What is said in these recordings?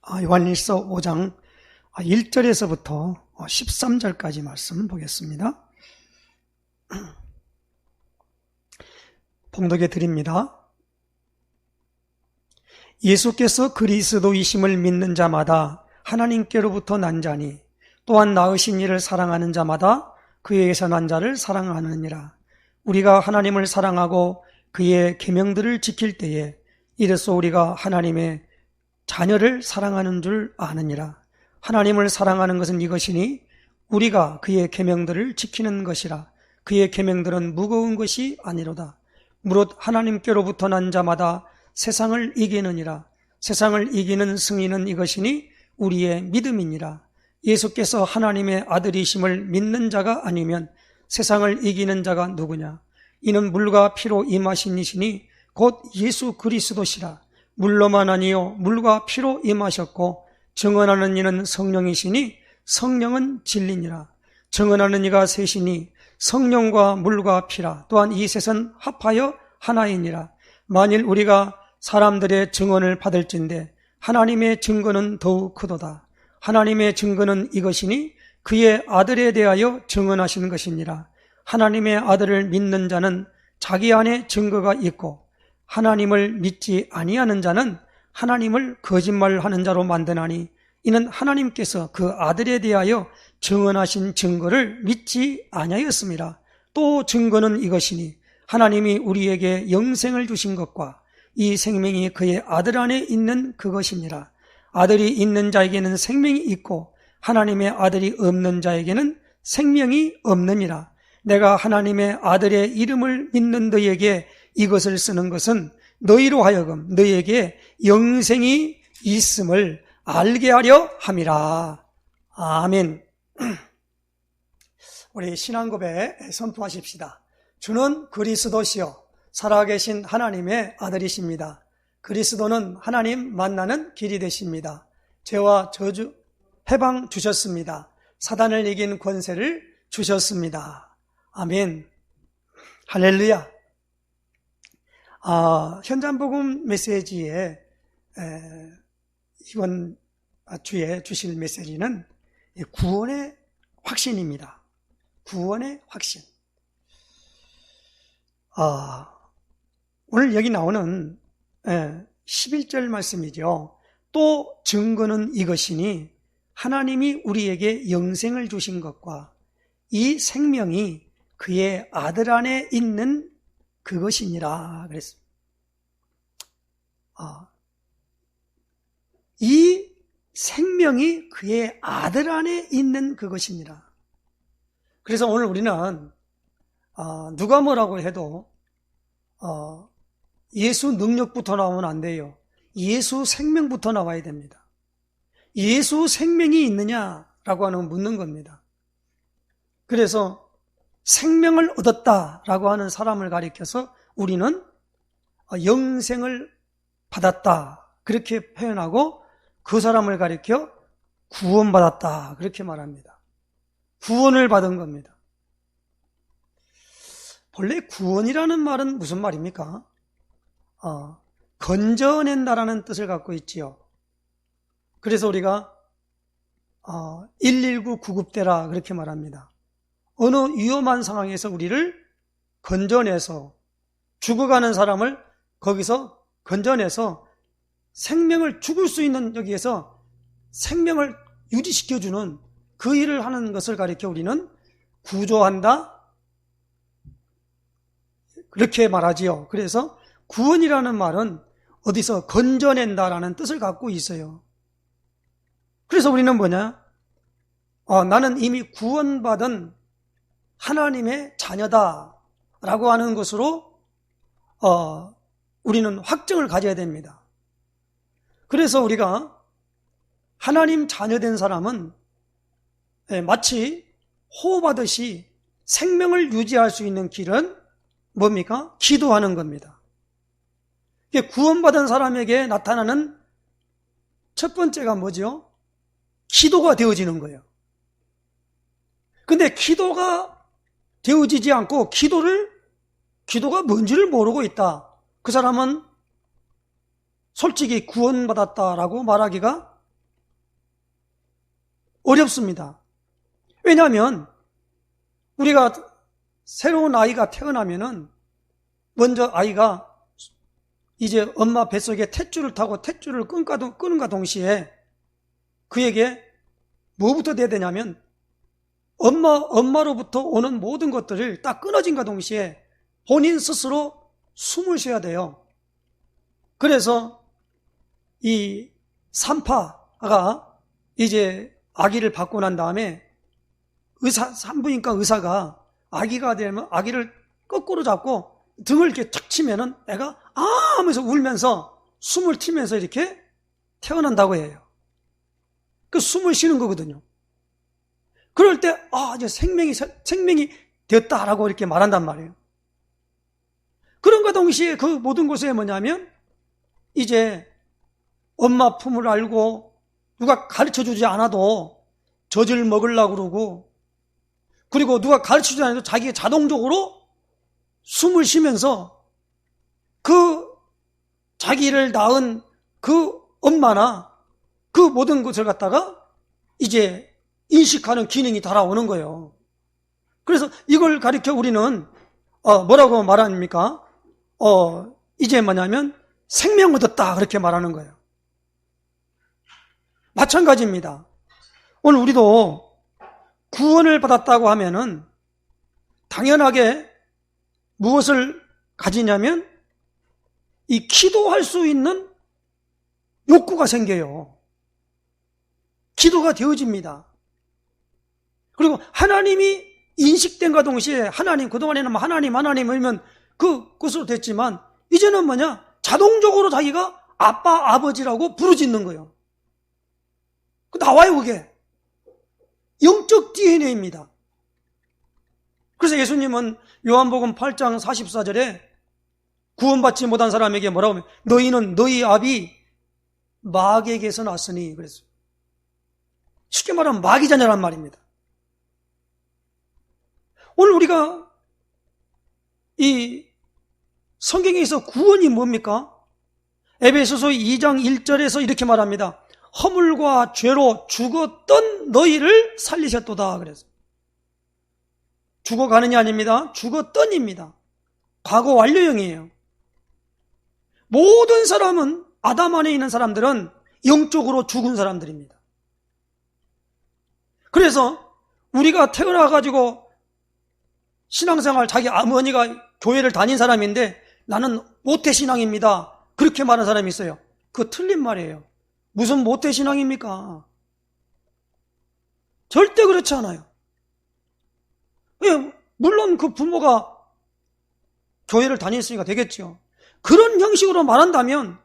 요한일서 5장 1절에서부터 13절까지 말씀 보겠습니다. 봉독해 드립니다. 예수께서 그리스도이심을 믿는 자마다 하나님께로부터 난 자니 또한 낳으신 이를 사랑하는 자마다 그에게서 난 자를 사랑하느니라. 우리가 하나님을 사랑하고 그의 계명들을 지킬 때에 이래서 우리가 하나님의 자녀를 사랑하는 줄 아느니라. 하나님을 사랑하는 것은 이것이니 우리가 그의 계명들을 지키는 것이라. 그의 계명들은 무거운 것이 아니로다. 무릇 하나님께로부터 난 자마다 세상을 이기느니라. 세상을 이기는 승리는 이것이니 우리의 믿음이니라. 예수께서 하나님의 아들이심을 믿는 자가 아니면 세상을 이기는 자가 누구냐? 이는 물과 피로 임하신 이시니 곧 예수 그리스도시라. 물로만 아니요 물과 피로 임하셨고 증언하는 이는 성령이시니 성령은 진리니라. 증언하는 이가 셋이니 성령과 물과 피라. 또한 이 셋은 합하여 하나이니라. 만일 우리가 사람들의 증언을 받을진대 하나님의 증거는 더욱 크도다. 하나님의 증거는 이것이니 그의 아들에 대하여 증언하신 것이니라. 하나님의 아들을 믿는 자는 자기 안에 증거가 있고 하나님을 믿지 아니하는 자는 하나님을 거짓말하는 자로 만드나니 이는 하나님께서 그 아들에 대하여 증언하신 증거를 믿지 아니하였습니다. 또 증거는 이것이니 하나님이 우리에게 영생을 주신 것과 이 생명이 그의 아들 안에 있는 그것이니라. 아들이 있는 자에게는 생명이 있고 하나님의 아들이 없는 자에게는 생명이 없느니라. 내가 하나님의 아들의 이름을 믿는 너희에게 이것을 쓰는 것은 너희로 하여금 너희에게 영생이 있음을 알게 하려 함이라. 아멘. 우리 신앙고백 선포하십시다. 주는 그리스도시요 살아계신 하나님의 아들이십니다. 그리스도는 하나님 만나는 길이 되십니다. 죄와 저주 해방 주셨습니다. 사단을 이긴 권세를 주셨습니다. 아멘. 할렐루야. 현장복음 메시지에 이번 주에 주실 메시지는 구원의 확신입니다. 구원의 확신. 오늘 여기 나오는 11절 말씀이죠. 또 증거는 이것이니 하나님이 우리에게 영생을 주신 것과 이 생명이 그의 아들 안에 있는 그것이니라 그랬습니다. 이 생명이 그의 아들 안에 있는 그것이니라. 그래서 오늘 우리는 누가 뭐라고 해도 예수 능력부터 나오면 안 돼요. 예수 생명부터 나와야 됩니다. 예수 생명이 있느냐라고 하는 묻는 겁니다. 그래서 생명을 얻었다라고 하는 사람을 가리켜서 우리는 영생을 받았다 그렇게 표현하고 그 사람을 가리켜 구원받았다 그렇게 말합니다. 구원을 받은 겁니다. 본래 구원이라는 말은 무슨 말입니까? 건져낸다라는 뜻을 갖고 있지요. 그래서 우리가 119 구급대라 그렇게 말합니다. 어느 위험한 상황에서 우리를 건져내서 죽어가는 사람을 거기서 건져내서 생명을 죽을 수 있는 여기에서 생명을 유지시켜주는 그 일을 하는 것을 가리켜 우리는 구조한다 그렇게 말하지요. 그래서 구원이라는 말은 어디서 건져낸다라는 뜻을 갖고 있어요. 그래서 우리는 뭐냐? 나는 이미 구원받은 하나님의 자녀다라고 하는 것으로 우리는 확증을 가져야 됩니다. 그래서 우리가 하나님 자녀된 사람은 마치 호흡하듯이 생명을 유지할 수 있는 길은 뭡니까? 기도하는 겁니다. 구원받은 사람에게 나타나는 첫 번째가 뭐죠? 기도가 되어지는 거예요. 근데 기도가 되어지지 않고 기도가 뭔지를 모르고 있다. 그 사람은 솔직히 구원받았다라고 말하기가 어렵습니다. 왜냐하면 우리가 새로운 아이가 태어나면은 먼저 아이가 이제 엄마 뱃속에 탯줄을 타고 탯줄을 끄는가 동시에 그에게 뭐부터 돼야 되냐면 엄마로부터 오는 모든 것들을 딱 끊어진가 동시에 본인 스스로 숨을 쉬어야 돼요. 그래서 이 산파가 이제 아기를 받고 난 다음에 산부인과 의사가 아기가 되면 아기를 거꾸로 잡고 등을 이렇게 탁 치면은 애가 아 하면서 울면서 숨을 튀면서 이렇게 태어난다고 해요. 그 숨을 쉬는 거거든요. 그럴 때 이제 생명이 되었다라고 이렇게 말한단 말이에요. 그런가 동시에 그 모든 것에 뭐냐면 이제 엄마 품을 알고 누가 가르쳐주지 않아도 젖을 먹으려고 그러고 그리고 누가 가르쳐주지 않아도 자기가 자동적으로 숨을 쉬면서 그 자기를 낳은 그 엄마나 그 모든 것을 갖다가 이제 인식하는 기능이 달아오는 거예요. 그래서 이걸 가리켜 우리는 뭐라고 말합니까? 이제 뭐냐면 생명 얻었다 그렇게 말하는 거예요. 마찬가지입니다. 오늘 우리도 구원을 받았다고 하면은 당연하게 무엇을 가지냐면 이 기도할 수 있는 욕구가 생겨요. 기도가 되어집니다. 그리고 하나님이 인식된과 동시에 하나님, 그동안에는 하나님 하면 그것으로 됐지만 이제는 뭐냐? 자동적으로 자기가 아빠, 아버지라고 부르짖는 거예요. 나와요, 그게. 영적 DNA입니다. 그래서 예수님은 요한복음 8장 44절에 구원받지 못한 사람에게 뭐라고 하면 너희는 너희 아비 마귀에게서 났으니 그랬어요. 쉽게 말하면 마귀 자녀란 말입니다. 오늘 우리가 이 성경에서 구원이 뭡니까? 에베소서 2장 1절에서 이렇게 말합니다. 허물과 죄로 죽었던 너희를 살리셨도다 그래서 죽어가느냐 아닙니다. 죽었던입니다. 과거 완료형이에요. 모든 사람은 아담 안에 있는 사람들은 영적으로 죽은 사람들입니다. 그래서 우리가 태어나가지고 신앙생활 자기 어머니가 교회를 다닌 사람인데 나는 모태신앙입니다. 그렇게 말하는 사람이 있어요. 그거 틀린 말이에요. 무슨 모태신앙입니까? 절대 그렇지 않아요. 예, 물론 그 부모가 교회를 다녔으니까 되겠죠. 그런 형식으로 말한다면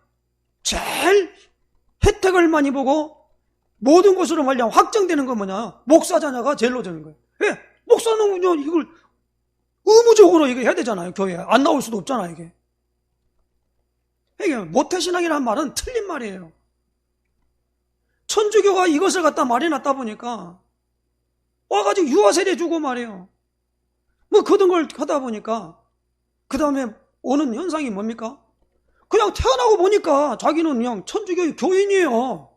제일 혜택을 많이 보고 모든 것으로 말하면 확정되는 건 뭐냐? 목사 자녀가 제일로 되는 거예요. 예, 목사는 그냥 이걸 의무적으로 이거 해야 되잖아요. 교회에 안 나올 수도 없잖아요. 이게 모태신앙이라는 말은 틀린 말이에요. 천주교가 이것을 갖다 말해놨다 보니까 와가지고 유아세례 주고 말이에요. 뭐 그런 걸 하다 보니까 그 다음에 오는 현상이 뭡니까? 그냥 태어나고 보니까 자기는 그냥 천주교 교인이에요.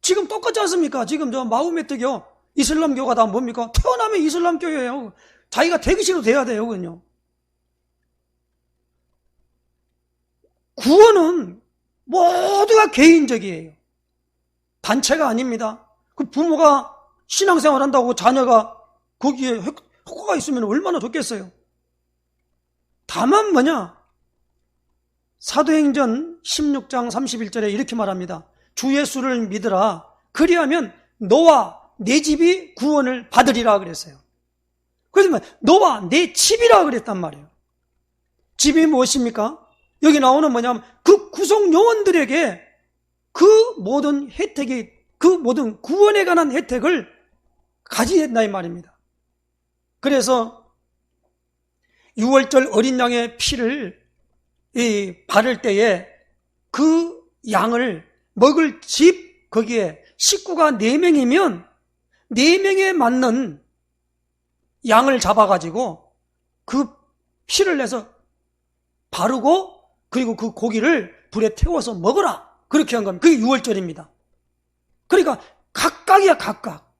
지금 똑같지 않습니까? 지금 저 마호메트교, 이슬람교가 다 뭡니까? 태어나면 이슬람교예요. 자기가 되기 싫어도 돼야 돼요, 그건요. 구원은 모두가 개인적이에요. 단체가 아닙니다. 그 부모가 신앙생활 한다고 자녀가 거기에 효과가 있으면 얼마나 좋겠어요. 다만 뭐냐? 사도행전 16장 31절에 이렇게 말합니다. 주 예수를 믿으라. 그리하면 너와 내 집이 구원을 받으리라 그랬어요. 그래서 너와 내 집이라 그랬단 말이에요. 집이 무엇입니까? 여기 나오는 뭐냐면 그 구속 영혼들에게 그 모든 혜택이, 그 모든 구원에 관한 혜택을 가지야 된다 이 말입니다. 그래서 6월절 어린 양의 피를 바를 때에 그 양을 먹을 집 거기에 식구가 4명이면 4명에 맞는 양을 잡아가지고 그 피를 내서 바르고 그리고 그 고기를 불에 태워서 먹어라. 그렇게 한 겁니다. 그게 6월절입니다. 그러니까 각각이야, 각각.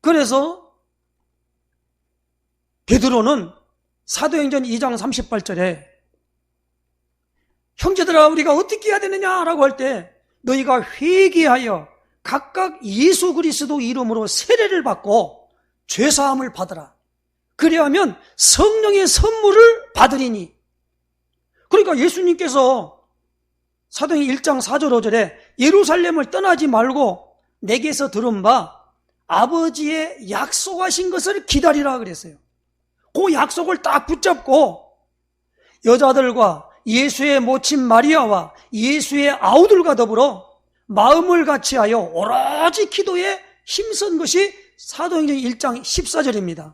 그래서 베드로는 사도행전 2장 38절에 형제들아 우리가 어떻게 해야 되느냐라고 할 때 너희가 회개하여 각각 예수 그리스도 이름으로 세례를 받고 죄사함을 받으라. 그리하면 성령의 선물을 받으리니. 그러니까 예수님께서 사도행전 1장 4절 5절에 예루살렘을 떠나지 말고 내게서 들은 바 아버지의 약속하신 것을 기다리라 그랬어요. 그 약속을 딱 붙잡고 여자들과 예수의 모친 마리아와 예수의 아우들과 더불어 마음을 같이하여 오로지 기도에 힘쓴 것이 사도행전 1장 14절입니다.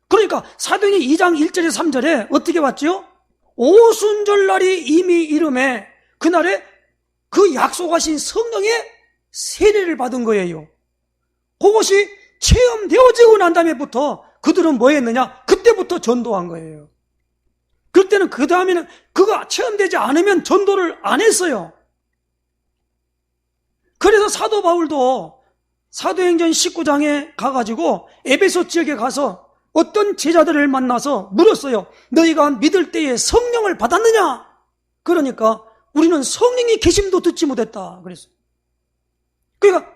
그러니까 사도행전 2장 1절에 3절에 어떻게 왔죠? 오순절날이 이미 이름에 그날에 그 약속하신 성령의 세례를 받은 거예요. 그것이 체험되어지고 난 다음에부터 그들은 뭐 했느냐? 그때부터 전도한 거예요. 그때는 그 다음에는 그거 체험되지 않으면 전도를 안 했어요. 그래서 사도 바울도 사도행전 19장에 가가지고 에베소 지역에 가서 어떤 제자들을 만나서 물었어요. 너희가 믿을 때에 성령을 받았느냐? 그러니까 우리는 성령의 계심도 듣지 못했다 그랬어요. 그러니까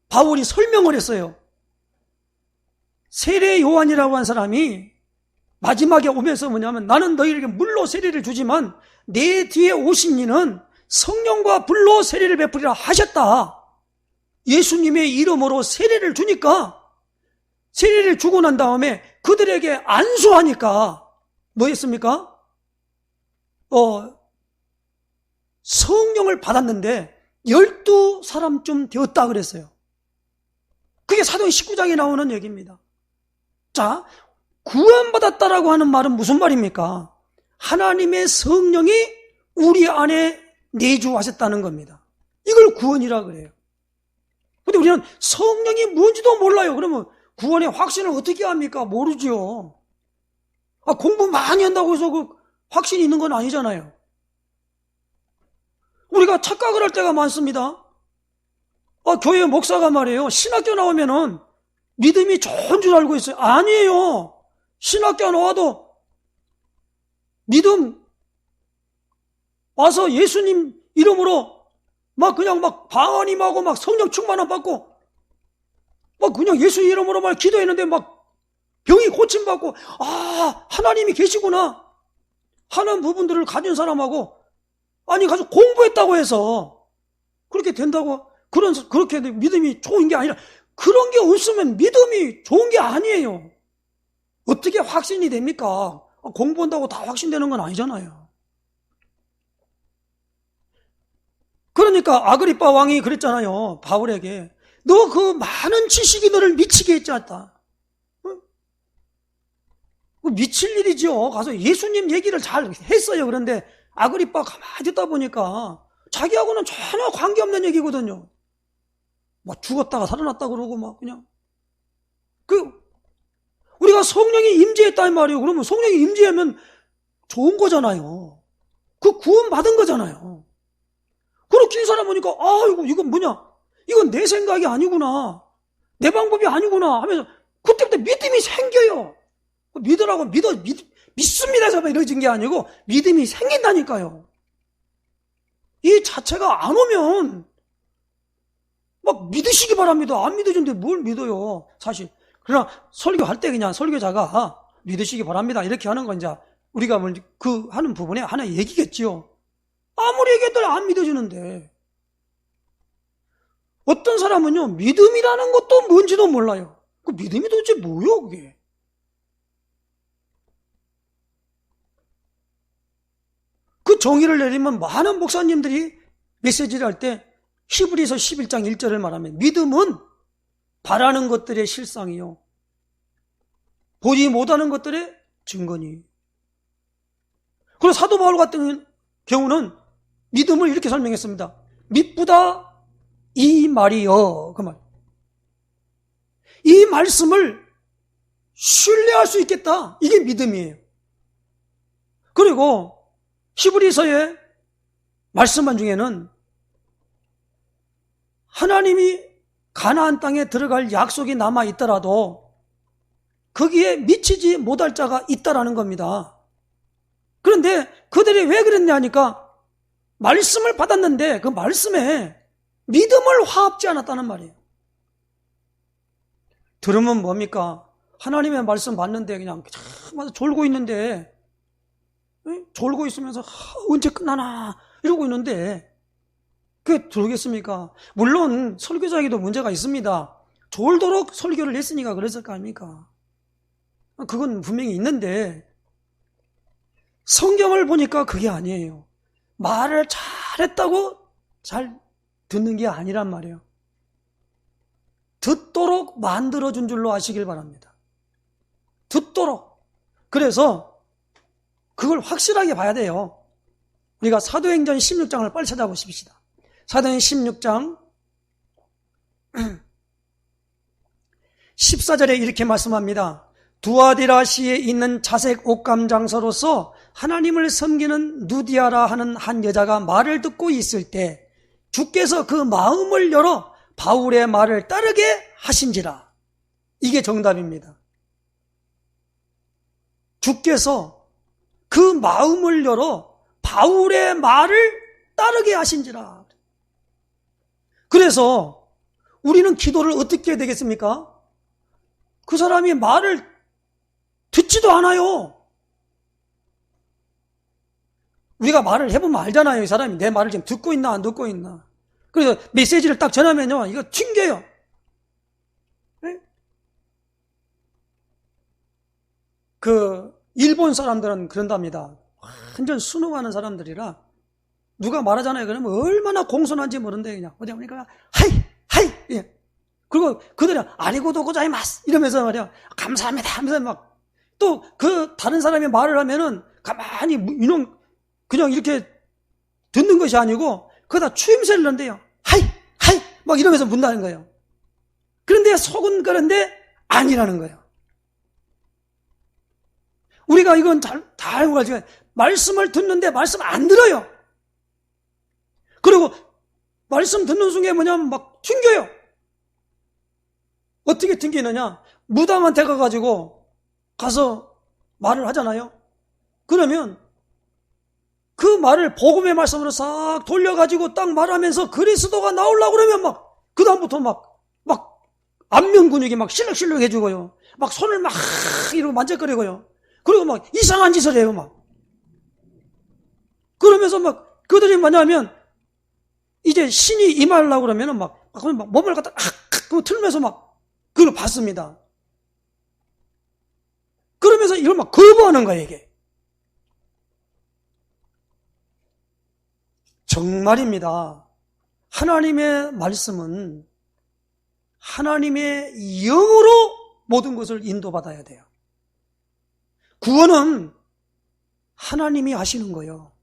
바울이 설명을 했어요. 세례 요한이라고 한 사람이 마지막에 오면서 뭐냐면 나는 너희에게 물로 세례를 주지만 내 뒤에 오신 이는 성령과 불로 세례를 베푸리라 하셨다. 예수님의 이름으로 세례를 주니까 세례를 주고 난 다음에 그들에게 안수하니까 뭐 했습니까? 성령을 받았는데 12사람쯤 되었다 그랬어요. 그게 사도행 19장에 나오는 얘기입니다. 자, 구원받았다라고 하는 말은 무슨 말입니까? 하나님의 성령이 우리 안에 내주하셨다는 겁니다. 이걸 구원이라 그래요. 근데 우리는 성령이 뭔지도 몰라요. 그러면 구원의 확신을 어떻게 합니까? 모르죠. 공부 많이 한다고 해서 그 확신이 있는 건 아니잖아요. 우리가 착각을 할 때가 많습니다. 교회 목사가 말이에요. 신학교 나오면은 믿음이 좋은 줄 알고 있어요. 아니에요. 신학교 나와도 믿음 와서 예수님 이름으로 막 그냥 막 방언임하고 막 성령 충만함 받고 막 그냥 예수 이름으로 막 기도했는데 막 병이 고침받고 하나님이 계시구나 하는 부분들을 가진 사람하고 아니 가서 공부했다고 해서 그렇게 된다고 그렇게 믿음이 좋은 게 아니라 그런 게 없으면 믿음이 좋은 게 아니에요. 어떻게 확신이 됩니까? 공부한다고 다 확신되는 건 아니잖아요. 그러니까 아그리빠 왕이 그랬잖아요. 바울에게 너 그 많은 지식이 너를 미치게 했지 않다. 미칠 일이죠. 가서 예수님 얘기를 잘 했어요. 그런데 아그리빠 가만히 듣다 보니까 자기하고는 전혀 관계없는 얘기거든요. 막 죽었다가 살아났다 그러고 막 그냥 우리가 성령이 임재했단 말이에요. 그러면 성령이 임재하면 좋은 거잖아요. 그 구원 받은 거잖아요. 그렇게 이 사람 보니까 이건 뭐냐? 이건 내 생각이 아니구나. 내 방법이 아니구나 하면서 그때부터 믿음이 생겨요. 믿습니다 해서 이러진 게 아니고 믿음이 생긴다니까요. 이 자체가 안 오면 막 믿으시기 바랍니다. 안 믿어주는데 뭘 믿어요, 사실. 그러나 설교할 때 그냥 설교자가 믿으시기 바랍니다. 이렇게 하는 건 이제 우리가 하는 부분에 하나 얘기겠지요. 아무리 얘기해도 안 믿어주는데. 어떤 사람은요, 믿음이라는 것도 뭔지도 몰라요. 그 믿음이 도대체 뭐요, 그게? 그 정의를 내리면 많은 목사님들이 메시지를 할 때 히브리서 11장 1절을 말하면 믿음은 바라는 것들의 실상이요 보지 못하는 것들의 증거니. 그리고 사도 바울 같은 경우는 믿음을 이렇게 설명했습니다. 믿보다 이 말이요. 그 말. 이 말씀을 신뢰할 수 있겠다. 이게 믿음이에요. 그리고 히브리서의 말씀한 중에는 하나님이 가나안 땅에 들어갈 약속이 남아 있더라도 거기에 미치지 못할 자가 있다라는 겁니다. 그런데 그들이 왜 그랬냐 하니까 말씀을 받았는데 그 말씀에 믿음을 화합지 않았다는 말이에요. 들으면 뭡니까? 하나님의 말씀 받는데 그냥 참 졸고 있는데, 졸고 있으면서 언제 끝나나 이러고 있는데 그게 들으겠습니까? 물론 설교자에게도 문제가 있습니다. 졸도록 설교를 했으니까 그랬을 거 아닙니까? 그건 분명히 있는데 성경을 보니까 그게 아니에요. 말을 잘했다고 잘 듣는 게 아니란 말이에요. 듣도록 만들어준 줄로 아시길 바랍니다. 듣도록. 그래서 그걸 확실하게 봐야 돼요. 우리가 사도행전 16장을 빨리 찾아보십시다. 사도행전 16장 14절에 이렇게 말씀합니다. 두아디라시에 있는 자색 옷감 장사로서 하나님을 섬기는 누디아라 하는 한 여자가 말을 듣고 있을 때 주께서 그 마음을 열어 바울의 말을 따르게 하신지라. 이게 정답입니다. 주께서 그 마음을 열어 바울의 말을 따르게 하신지라. 그래서 우리는 기도를 어떻게 해야 되겠습니까? 그 사람이 말을 듣지도 않아요. 우리가 말을 해보면 알잖아요. 이 사람이 내 말을 지금 듣고 있나 안 듣고 있나. 그래서 메시지를 딱 전하면요, 이거 튕겨요. 네? 일본 사람들은 그런답니다. 완전 순응하는 사람들이라 누가 말하잖아요. 그러면 얼마나 공손한지 모른대. 그냥 어디 보니까 하이. 예. 그리고 그들은 아리고도 고자이마스 이러면서 말이야 감사합니다 하면서 막 또 그 다른 사람이 말을 하면은 가만히 이놈 그냥 이렇게 듣는 것이 아니고 그다 추임새를 넣는데요. 하이 막 이러면서 문다는 거예요. 그런데 속은 그런데 아니라는 거예요. 우리가 이건 다 알고 가지고 말씀을 듣는데 말씀 안 들어요. 그리고 말씀 듣는 순간 뭐냐면 막 튕겨요. 어떻게 튕기느냐? 무당한테 가서 말을 하잖아요. 그러면 그 말을 복음의 말씀으로 싹 돌려가지고 딱 말하면서 그리스도가 나오려고 그러면 막 그다음부터 막 안면 근육이 막 실룩실룩 해주고요. 막 손을 막 이러고 만져거리고요. 그리고 막 이상한 짓을 해요. 막 그러면서 막 그들이 뭐냐면 이제 신이 임하려고 그러면은 막 몸을 갖다 틀면서 막 그걸 봤습니다. 그러면서 이걸 막 거부하는 거예요, 이게. 정말입니다. 하나님의 말씀은 하나님의 영으로 모든 것을 인도받아야 돼요. 구원은 하나님이 하시는 거예요.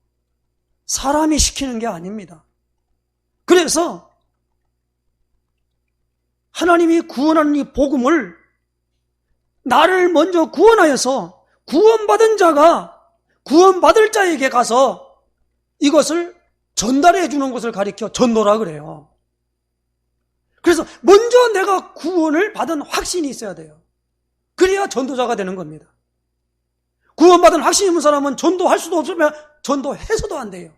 사람이 시키는 게 아닙니다. 그래서 하나님이 구원하는 이 복음을 나를 먼저 구원하여서 구원받은 자가 구원받을 자에게 가서 이것을 전달해 주는 것을 가리켜 전도라 그래요. 그래서 먼저 내가 구원을 받은 확신이 있어야 돼요. 그래야 전도자가 되는 겁니다. 구원받은 확신이 있는 사람은 전도할 수도 없으면 전도해서도 안 돼요.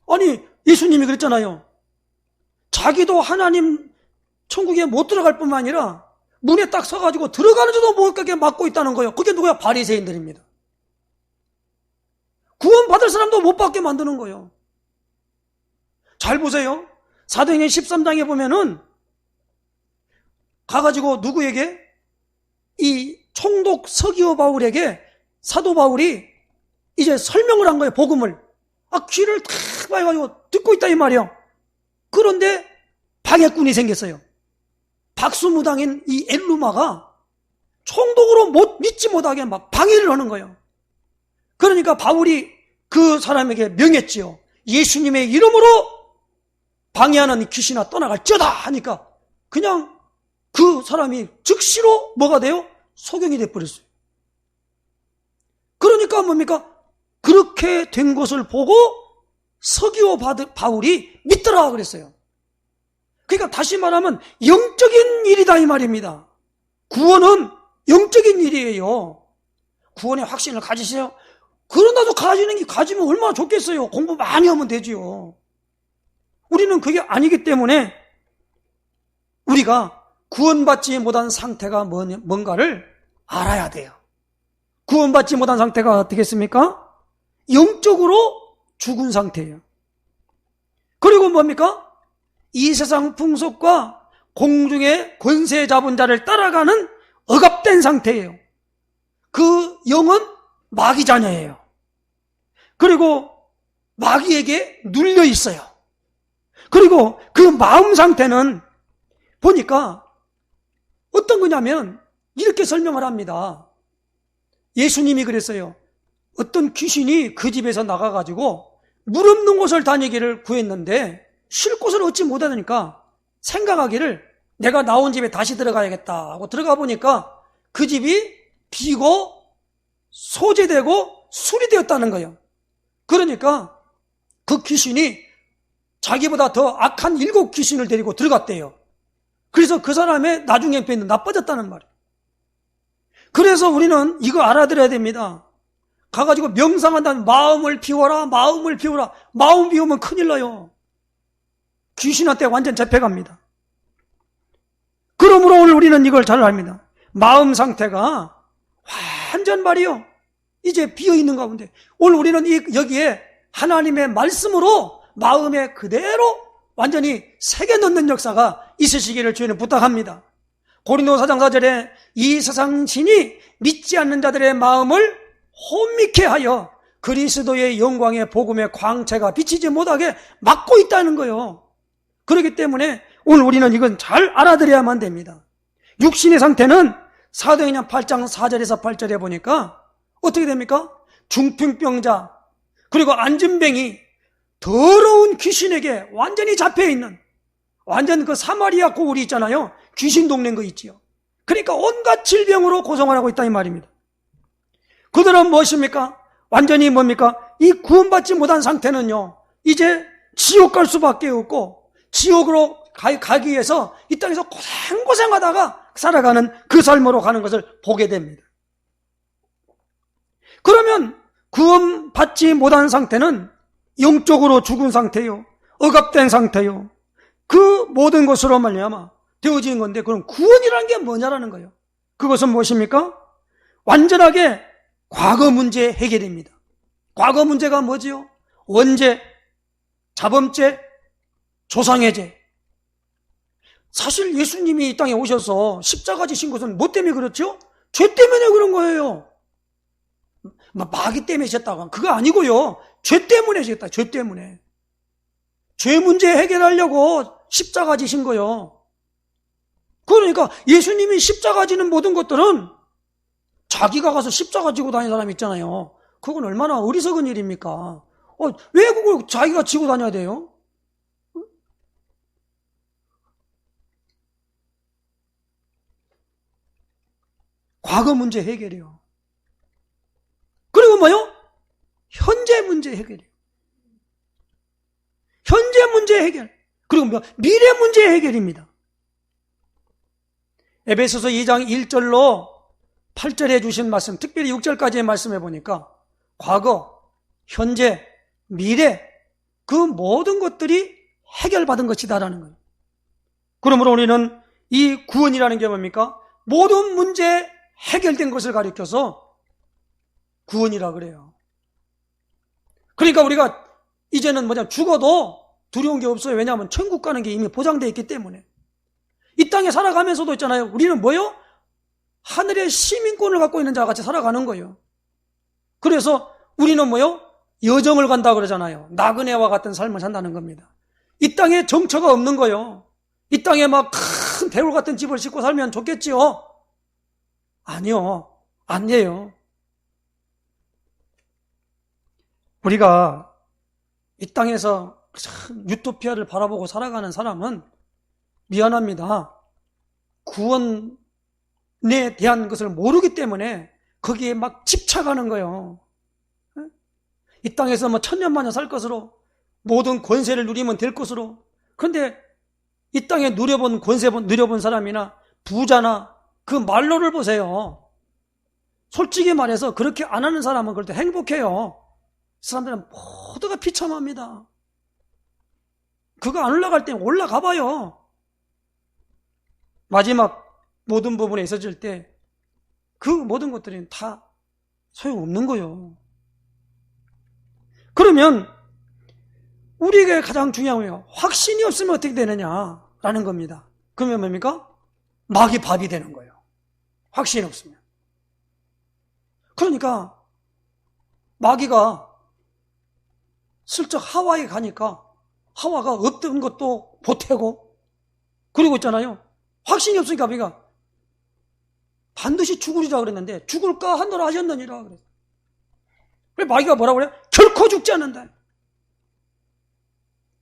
아니 예수님이 그랬잖아요. 자기도 하나님 천국에 못 들어갈 뿐만 아니라 문에 딱 서가지고 들어가는지도 못 가게 막고 있다는 거예요. 그게 누구야? 바리새인들입니다. 구원받을 사람도 못 받게 만드는 거예요. 잘 보세요. 사도행전 13장에 보면은 가가지고 누구에게? 이 총독 서기오 바울에게 사도 바울이 이제 설명을 한 거예요. 복음을. 귀를 탁 봐가지고 듣고 있다 이 말이에요. 그런데 방해꾼이 생겼어요. 박수무당인 이 엘루마가 총독으로 믿지 못하게 막 방해를 하는 거예요. 그러니까 바울이 그 사람에게 명했지요. 예수님의 이름으로 방해하는 귀신아 떠나갈지어다 하니까 그냥 그 사람이 즉시로 뭐가 돼요? 소경이 돼버렸어요. 그러니까 뭡니까? 그렇게 된 것을 보고 서기오 바울이 믿더라 그랬어요. 그러니까 다시 말하면 영적인 일이다 이 말입니다. 구원은 영적인 일이에요. 구원의 확신을 가지세요. 그런다도 가지면 얼마나 좋겠어요. 공부 많이 하면 되지요. 우리는 그게 아니기 때문에 우리가 구원받지 못한 상태가 뭔가를 알아야 돼요. 구원받지 못한 상태가 어떻겠습니까? 영적으로 죽은 상태예요. 그리고 뭡니까? 이 세상 풍속과 공중의 권세 잡은 자를 따라가는 억압된 상태예요. 그 영은 마귀 자녀예요. 그리고 마귀에게 눌려 있어요. 그리고 그 마음 상태는 보니까 어떤 거냐면 이렇게 설명을 합니다. 예수님이 그랬어요. 어떤 귀신이 그 집에서 나가가지고 물 없는 곳을 다니기를 구했는데 쉴 곳을 얻지 못하니까 생각하기를 내가 나온 집에 다시 들어가야겠다 하고 들어가 보니까 그 집이 비고 소재되고 술이 되었다는 거예요. 그러니까 그 귀신이 자기보다 더 악한 7 귀신을 데리고 들어갔대요. 그래서 그 사람의 나중 형편이 나빠졌다는 말이에요. 그래서 우리는 이거 알아들어야 됩니다. 가가지고 명상한다면 마음을 비워라, 마음을 비워라. 마음 비우면 큰일 나요. 귀신한테 완전 잡혀갑니다. 그러므로 오늘 우리는 이걸 잘 압니다. 마음 상태가 완전 말이요. 이제 비어있는 가운데 오늘 우리는 여기에 하나님의 말씀으로 마음에 그대로 완전히 새겨 넣는 역사가 있으시기를 주님은 부탁합니다. 고린도 4장 4절에 이 세상 신이 믿지 않는 자들의 마음을 혼미케 하여 그리스도의 영광의 복음의 광채가 비치지 못하게 막고 있다는 거예요. 그렇기 때문에 오늘 우리는 이건 잘 알아들어야만 됩니다. 육신의 상태는 사도행전 8장 4절에서 8절에 보니까 어떻게 됩니까? 중풍병자 그리고 안진뱅이 더러운 귀신에게 완전히 잡혀있는 완전 그 사마리아 고울이 있잖아요. 귀신 동네인 거 있지요. 그러니까 온갖 질병으로 고생을 하고 있다 이 말입니다. 그들은 무엇입니까? 완전히 뭡니까? 이 구원받지 못한 상태는요 이제 지옥 갈 수밖에 없고 지옥으로 가기 위해서 이 땅에서 고생하다가 살아가는 그 삶으로 가는 것을 보게 됩니다. 그러면 구원받지 못한 상태는 영적으로 죽은 상태요, 억압된 상태요, 그 모든 것으로 말미암아 되어진 건데 그럼 구원이라는 게 뭐냐라는 거예요. 그것은 무엇입니까? 완전하게 과거 문제 해결입니다. 과거 문제가 뭐지요? 원죄, 자범죄, 조상의 죄. 사실 예수님이 이 땅에 오셔서 십자가 지신 것은 뭐 때문에 그렇죠? 죄 때문에 그런 거예요. 마귀 때문에 지셨다고 그거 아니고요. 죄 때문에 지셨다. 죄 때문에. 죄 문제 해결하려고 십자가 지신 거예요. 그러니까 예수님이 십자가 지는 모든 것들은 자기가 가서 십자가 지고 다니는 사람 있잖아요. 그건 얼마나 어리석은 일입니까? 왜 그걸 자기가 지고 다녀야 돼요? 과거 문제 해결이요. 그리고 뭐요? 현재 문제 해결이요. 현재 문제 해결. 그리고 미래 문제 해결입니다. 에베소서 2장 1절로 8절에 주신 말씀, 특별히 6절까지의 말씀해 보니까 과거, 현재, 미래 그 모든 것들이 해결받은 것이다라는 거예요. 그러므로 우리는 이 구원이라는 게 뭡니까? 모든 문제 해결된 것을 가리켜서 구원이라 그래요. 그러니까 우리가 이제는 죽어도 두려운 게 없어요. 왜냐하면 천국 가는 게 이미 보장되어 있기 때문에. 이 땅에 살아가면서도 있잖아요. 우리는 뭐요? 하늘의 시민권을 갖고 있는 자와 같이 살아가는 거예요. 그래서 우리는 뭐요? 여정을 간다 그러잖아요. 나그네와 같은 삶을 산다는 겁니다. 이 땅에 정처가 없는 거예요. 이 땅에 막 큰 배울 같은 집을 짓고 살면 좋겠지요? 아니요. 안 돼요. 우리가 이 땅에서 유토피아를 바라보고 살아가는 사람은 미안합니다. 구원에 대한 것을 모르기 때문에 거기에 막 집착하는 거예요. 이 땅에서 천년만년 살 것으로 모든 권세를 누리면 될 것으로. 그런데 이 땅에 누려본 권세 누려본 사람이나 부자나 그 말로를 보세요. 솔직히 말해서 그렇게 안 하는 사람은 그럴 때 행복해요. 사람들은 모두가 비참합니다. 그거 안 올라갈 때 올라가 봐요. 마지막 모든 부분에 있어질 때 그 모든 것들은 다 소용없는 거예요. 그러면 우리에게 가장 중요한 거예요. 확신이 없으면 어떻게 되느냐라는 겁니다. 그러면 뭡니까? 마귀 밥이 되는 거예요. 확신이 없으면. 그러니까 마귀가 슬쩍 하와에 가니까 하와가 없던 것도 보태고, 그리고 있잖아요. 확신이 없으니까 마귀가 반드시 죽으리라 그랬는데 죽을까 한도로 하셨느니라 그랬어요. 마귀가 뭐라고 그래요? 결코 죽지 않는다.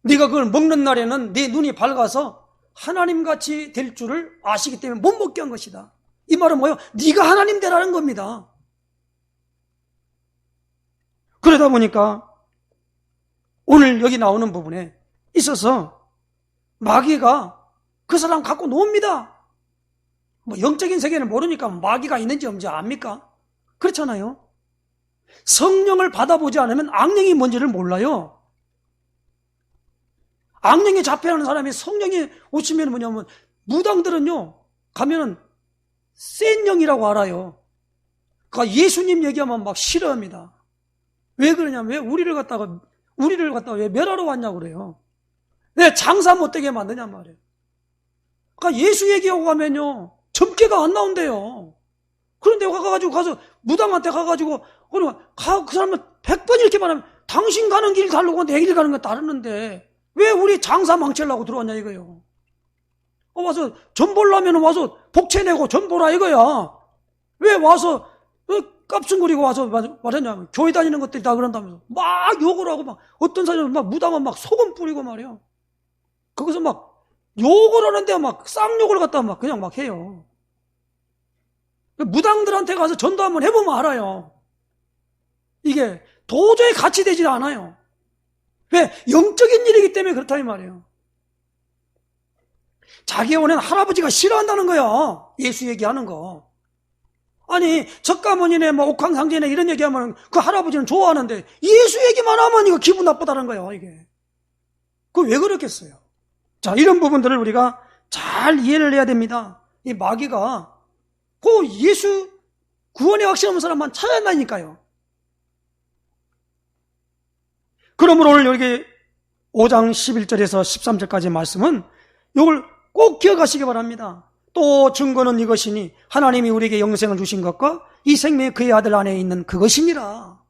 네가 그걸 먹는 날에는 네 눈이 밝아서 하나님같이 될 줄을 아시기 때문에 못 먹게 한 것이다. 이 말은 뭐예요? 네가 하나님 되라는 겁니다. 그러다 보니까 오늘 여기 나오는 부분에 있어서 마귀가 그 사람 갖고 놉니다. 뭐 영적인 세계는 모르니까 마귀가 있는지 없는지 압니까? 그렇잖아요. 성령을 받아보지 않으면 악령이 뭔지를 몰라요. 악령에 잡혀가는 사람이 성령이 오시면 뭐냐면 무당들은요 가면은 센 영이라고 알아요. 그러니까 예수님 얘기하면 막 싫어합니다. 왜 그러냐면 왜 우리를 갖다가 왜 멸하러 왔냐고 그래요. 왜 장사 못되게 만드냐 말이에요. 그러니까 예수 얘기하고 가면요 점괘가 안 나온대요. 그런데 가서 무당한테 가가지고 그 사람은 100번 이렇게 말하면 당신 가는 길 다르고 내 길 가는 건 다르는데 왜 우리 장사 망치려고 들어왔냐 이거요. 와서 전 보려면 와서 복채 내고 전 보라 이거야. 왜 와서 깝승거리고 와서 말했냐. 교회 다니는 것들이 다 그런다면서 막 욕을 하고 막 어떤 사람은 막 무당은 막 소금 뿌리고 말이야. 거기서 막 욕을 하는데 막 쌍욕을 갖다 막 그냥 막 해요. 무당들한테 가서 전도 한번 해보면 알아요. 이게 도저히 같이 되질 않아요. 왜? 영적인 일이기 때문에 그렇다 이 말이에요. 자기 오는 할아버지가 싫어한다는 거야. 예수 얘기하는 거. 아니 적가모니네 뭐 옥황상제네 이런 얘기하면 그 할아버지는 좋아하는데 예수 얘기만 하면 이거 기분 나쁘다는 거예요. 이게. 그거 왜 그렇겠어요? 자, 이런 부분들을 우리가 잘 이해를 해야 됩니다. 이 마귀가 그 예수 구원의 확신 없는 사람만 찾아낸다니까요. 그러므로 오늘 여기 5장 11절에서 13절까지 말씀은 이걸 꼭 기억하시기 바랍니다. 또 증거는 이것이니 하나님이 우리에게 영생을 주신 것과 이 생명이 그의 아들 안에 있는 그것이니라.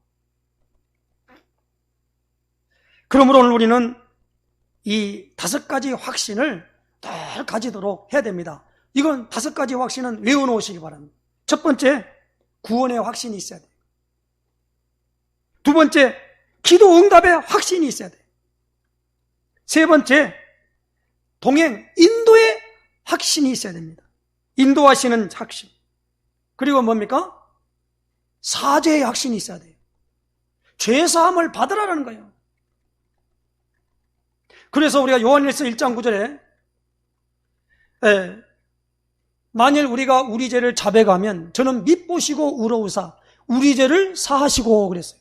그러므로 오늘 우리는 이 5가지 확신을 늘 가지도록 해야 됩니다. 이건 5가지 확신은 외워놓으시기 바랍니다. 첫 번째, 구원의 확신이 있어야 돼요. 두 번째, 기도 응답의 확신이 있어야 돼요. 세 번째, 동행, 인도의 확신이 있어야 됩니다. 인도하시는 확신. 그리고 뭡니까? 사죄의 확신이 있어야 돼요. 죄사함을 받으라는 거예요. 그래서 우리가 요한일서 1장 9절에 만일 우리가 우리 죄를 자백하면 저는 밉보시고 우러우사 우리 죄를 사하시고 그랬어요.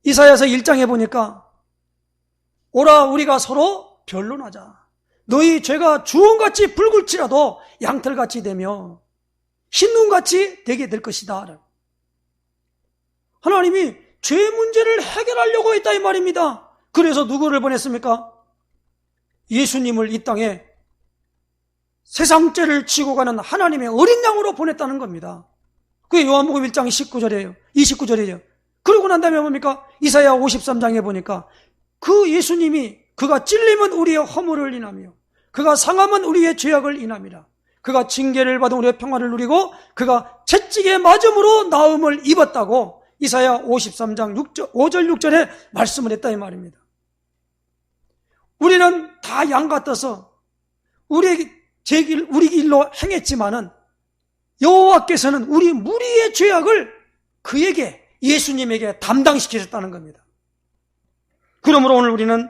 이사야서 1장에 보니까 오라 우리가 서로 변론하자. 너희 죄가 주홍같이 붉을지라도 양털같이 되며 흰눈같이 되게 될 것이다. 하나님이 죄 문제를 해결하려고 했다 이 말입니다. 그래서 누구를 보냈습니까? 예수님을 이 땅에 세상 죄를 지고 가는 하나님의 어린 양으로 보냈다는 겁니다. 그게 요한복음 1장 19절이에요. 29절이에요. 그러고 난 다음에 뭡니까? 이사야 53장에 보니까 그 예수님이 그가 찔림은 우리의 허물을 인하며 그가 상함은 우리의 죄악을 인함이라. 그가 징계를 받은 우리의 평화를 누리고 그가 채찍에 맞음으로 나음을 입었다고 이사야 53장 5절 6절에 말씀을 했다 이 말입니다. 우리는 다 양 같아서 우리 길로 행했지만은 여호와께서는 우리 무리의 죄악을 그에게 예수님에게 담당시키셨다는 겁니다. 그러므로 오늘 우리는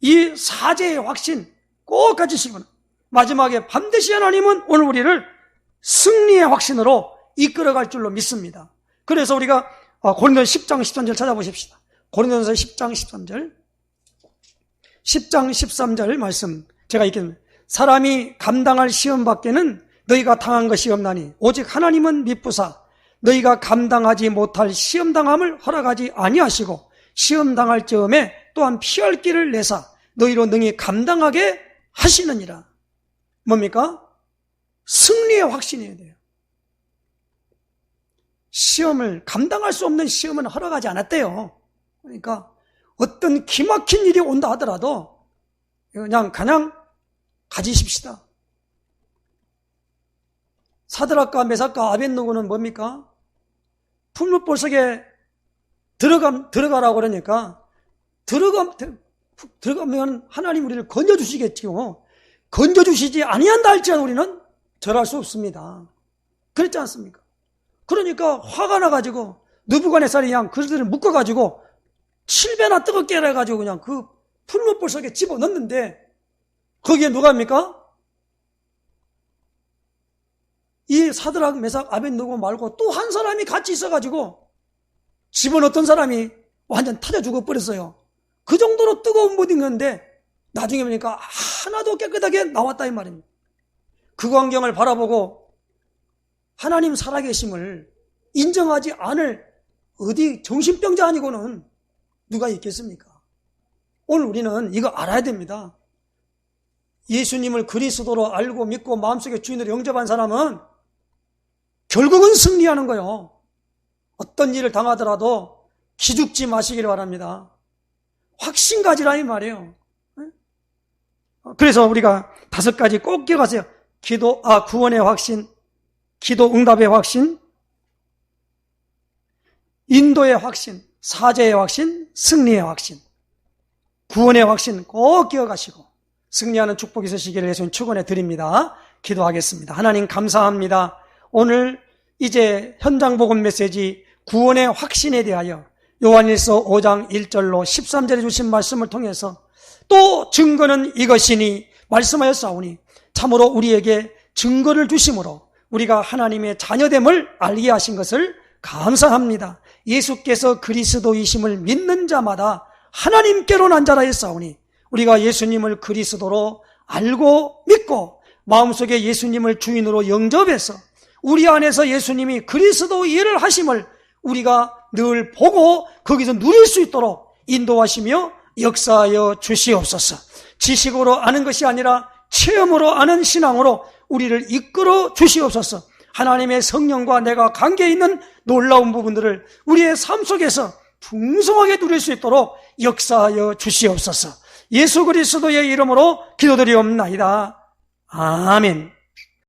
이 사죄의 확신, 꼭 가지시구나. 마지막에 반드시 하나님은 오늘 우리를 승리의 확신으로 이끌어갈 줄로 믿습니다. 그래서 우리가 고린도서 10장 13절 찾아보십시다. 고린도서 10장 13절 10장 13절 말씀 제가 읽겠습니다. 사람이 감당할 시험 밖에는 너희가 당한 것이 없나니 오직 하나님은 미쁘사 너희가 감당하지 못할 시험당함을 허락하지 아니하시고 시험당할 즈음에 또한 피할 길을 내사 너희로 능히 감당하게 하시느니라. 뭡니까? 승리의 확신이어야 돼요. 시험을 감당할 수 없는 시험은 허락하지 않았대요. 그러니까 어떤 기막힌 일이 온다 하더라도 그냥 가지십시다. 사드락과 메삭과 아벳느고는 뭡니까? 풀무불 속에 들어가라고 그러니까 들어가면 하나님 우리를 건져주시겠지요. 건져주시지 아니한다 할지라도 우리는 절할 수 없습니다. 그렇지 않습니까? 그러니까 화가 나가지고 느부갓네살이 그냥 그들을 묶어가지고 7배나 뜨겁게 해가지고 그냥 그 풀무불 속에 집어넣는데 거기에 누가 합니까? 이 사드락, 메삭, 아벳느고 말고 또 한 사람이 같이 있어가지고 집어넣었던 사람이 완전 타져 죽어버렸어요. 그 정도로 뜨거운 물인 건데 나중에 보니까 하나도 깨끗하게 나왔다 이 말입니다. 그 광경을 바라보고 하나님 살아계심을 인정하지 않을 어디 정신병자 아니고는 누가 있겠습니까? 오늘 우리는 이거 알아야 됩니다. 예수님을 그리스도로 알고 믿고 마음속에 주인으로 영접한 사람은 결국은 승리하는 거예요. 어떤 일을 당하더라도 기죽지 마시길 바랍니다. 확신 가지라 이 말이에요. 그래서 우리가 5가지 꼭 기억하세요. 구원의 확신, 기도 응답의 확신, 인도의 확신, 사죄의 확신, 승리의 확신, 구원의 확신 꼭 기억하시고 승리하는 축복이 있으시기를 예수님 축원해 드립니다. 기도하겠습니다. 하나님 감사합니다. 오늘 이제 현장 복음 메시지 구원의 확신에 대하여 요한일서 5장 1절로 13절에 주신 말씀을 통해서 또 증거는 이것이니 말씀하였사오니 참으로 우리에게 증거를 주심으로 우리가 하나님의 자녀됨을 알게 하신 것을 감사합니다. 예수께서 그리스도이심을 믿는 자마다 하나님께로 난 자라 했사오니 우리가 예수님을 그리스도로 알고 믿고 마음속에 예수님을 주인으로 영접해서 우리 안에서 예수님이 그리스도 일을 하심을 우리가 늘 보고 거기서 누릴 수 있도록 인도하시며 역사하여 주시옵소서. 지식으로 아는 것이 아니라 체험으로 아는 신앙으로 우리를 이끌어 주시옵소서. 하나님의 성령과 내가 관계에 있는 놀라운 부분들을 우리의 삶 속에서 풍성하게 누릴 수 있도록 역사하여 주시옵소서. 예수 그리스도의 이름으로 기도드리옵나이다. 아멘.